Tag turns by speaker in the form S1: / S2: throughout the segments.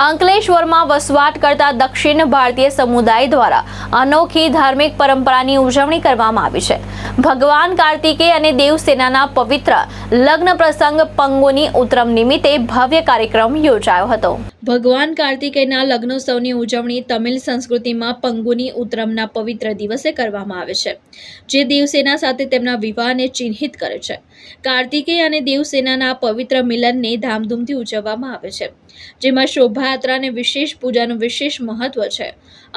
S1: અંકલેશ્વરમાં વસવાટ કરતા દક્ષિણ ભારતીય સમુદાય દ્વારા અનોખી ધાર્મિક પરંપરાની ઉજવણી કરવામાં આવી છે। ભગવાન કાર્તિકેય અને દેવસેનાના પવિત્ર લગ્ન પ્રસંગ પંગુની ઉત્તરમ નિમિત્તે ભવ્ય કાર્યક્રમ યોજાયો હતો। ભગવાન કાર્તિકેયના લગ્નોત્સવની ઉજવણી તમિલ સંસ્કૃતિમાં પંગુની ઉત્તરમના પવિત્ર દિવસે કરવામાં આવે છે, જે દેવસેના સાથે તેમના વિવાહને ચિહ્નિત કરે છે। કાર્તિકેય અને દેવસેનાના પવિત્ર મિલનને ધામધૂમથી ઉજવવામાં આવે છે, જેમાં શોભાયાત્રા અને વિશેષ પૂજાનું વિશેષ મહત્વ છે।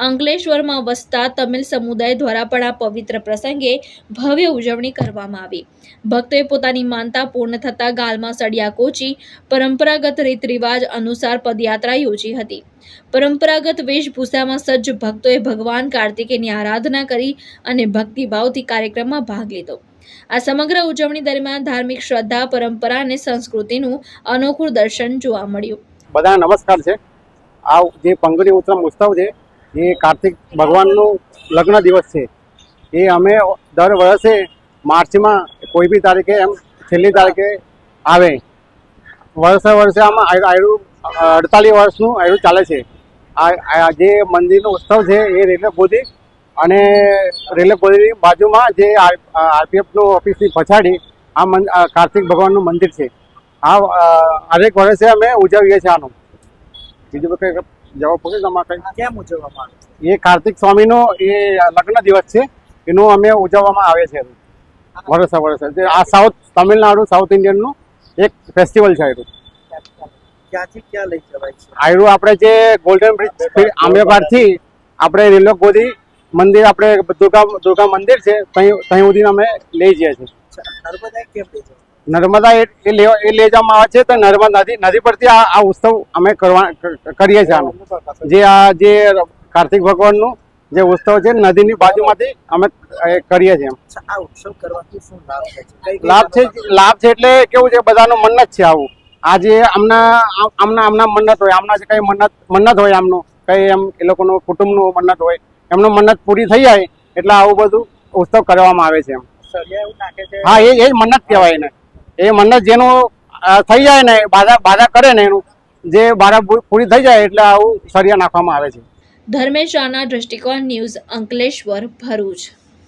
S1: અંકલેશ્વરમાં વસતા તમિલ સમુદાય દ્વારા પણ આ પવિત્ર પ્રસંગે ભવ્ય ઉજવણી કરવામાં આવી। ભક્તોએ પોતાની માનતા પૂર્ણ થતા ગાલમાં સળિયા કોચી પરંપરાગત રીત રિવાજ અનુસાર પદયાત્રા યોજી હતી। પરંપરાગત વેશભૂષામાં સજ્જ ભક્તોએ ભગવાન કાર્તિકેયની આરાધના કરી અને ભક્તિભાવથી કાર્યક્રમમાં ભાગ લીધો। આ સમગ્ર ઉજવણી દરમિયાન ધાર્મિક શ્રદ્ધા, પરંપરા અને સંસ્કૃતિનું અનોખું દર્શન જોવા મળ્યું।
S2: બધા નમસ્કાર છે। આ જે પંગુની ઉત્તરમ ઉત્સવ છે એ કાર્તિક ભગવાનનું લગ્ન દિવસ છે। એ અમે દર વર્ષે માર્ચમાં કોઈ બી તારીખે એમ છેલ્લી તારીખે આવે। વર્ષે આમાં 48 વર્ષનું આયુ ચાલે છે। આ જે મંદિરનો ઉત્સવ છે એ રેલવે ગોદી અને રેલવે ગોદીની બાજુમાં જે આરપીએફનું ઓફિસની પછાડી આ કાર્તિક ભગવાનનું મંદિર છે। હરેક વર્ષે અમે ઉજવીએ છીએ આનું। બીજું કંઈ જવાબ પૂછે તમારે કંઈ
S3: કેમ ઉજવવામાં આવે છે?
S2: એ કાર્તિક સ્વામીનો એ લગ્ન દિવસ છે, એનું અમે ઉજવવામાં આવે છે વર્ષે। આ તમિલનાડુ સાઉથ ઇન્ડિયનનું એક ફેસ્ટિવલ છે।
S3: ક્યાંથી ક્યાં લઈ જવાય છે?
S2: આયરું આપણે જે ગોલ્ડન બ્રિજ આંબેબારથી આપણે રેલવે ગોદી મંદિર આપણે દુર્ગા મંદિર છે ત્યાં સુધી અમે લઈ જઈએ છીએ।
S3: નર્મદા કેમ લઈ જવાય?
S2: નર્મદા એ લઈ જવામાં આવે છે તો નર્મદા નદી પરથી આ ઉત્સવ અમે કરીએ છીએ। આનો જે કાર્તિક ભગવાનનું જે ઉત્સવ છે નદીની બાજુમાંથી અમે કરીએ છીએ।
S3: આ ઉત્સવ કરવાથી શું લાભ થાય છે?
S2: લાભ છે એટલે કેવું છે, બધાનું મન્નત છે આવું। આ જે આમના મન્નત હોય, આમના જે કઈ મન્નત હોય, આમનું કઈ એમ એ લોકોનું કુટુંબનું મન્નત હોય, એમનું મન્નત પૂરી થઈ જાય એટલે આવું બધું ઉત્સવ કરવામાં આવે છે। એમ
S3: સળિયા એવું નાખે છે?
S2: હા, એ જ મન્નત કહેવાય ને। એ મન્નત જેનું થઈ જાય ને, બાધા કરે ને, એનું જે બાધા પૂરી થઈ જાય એટલે આવું સળિયા નાખવામાં આવે છે।
S1: ધર્મેશ રાણા, દ્રષ્ટિકોણ ન્યૂઝ, અંકલેશ્વર, ભરૂચ।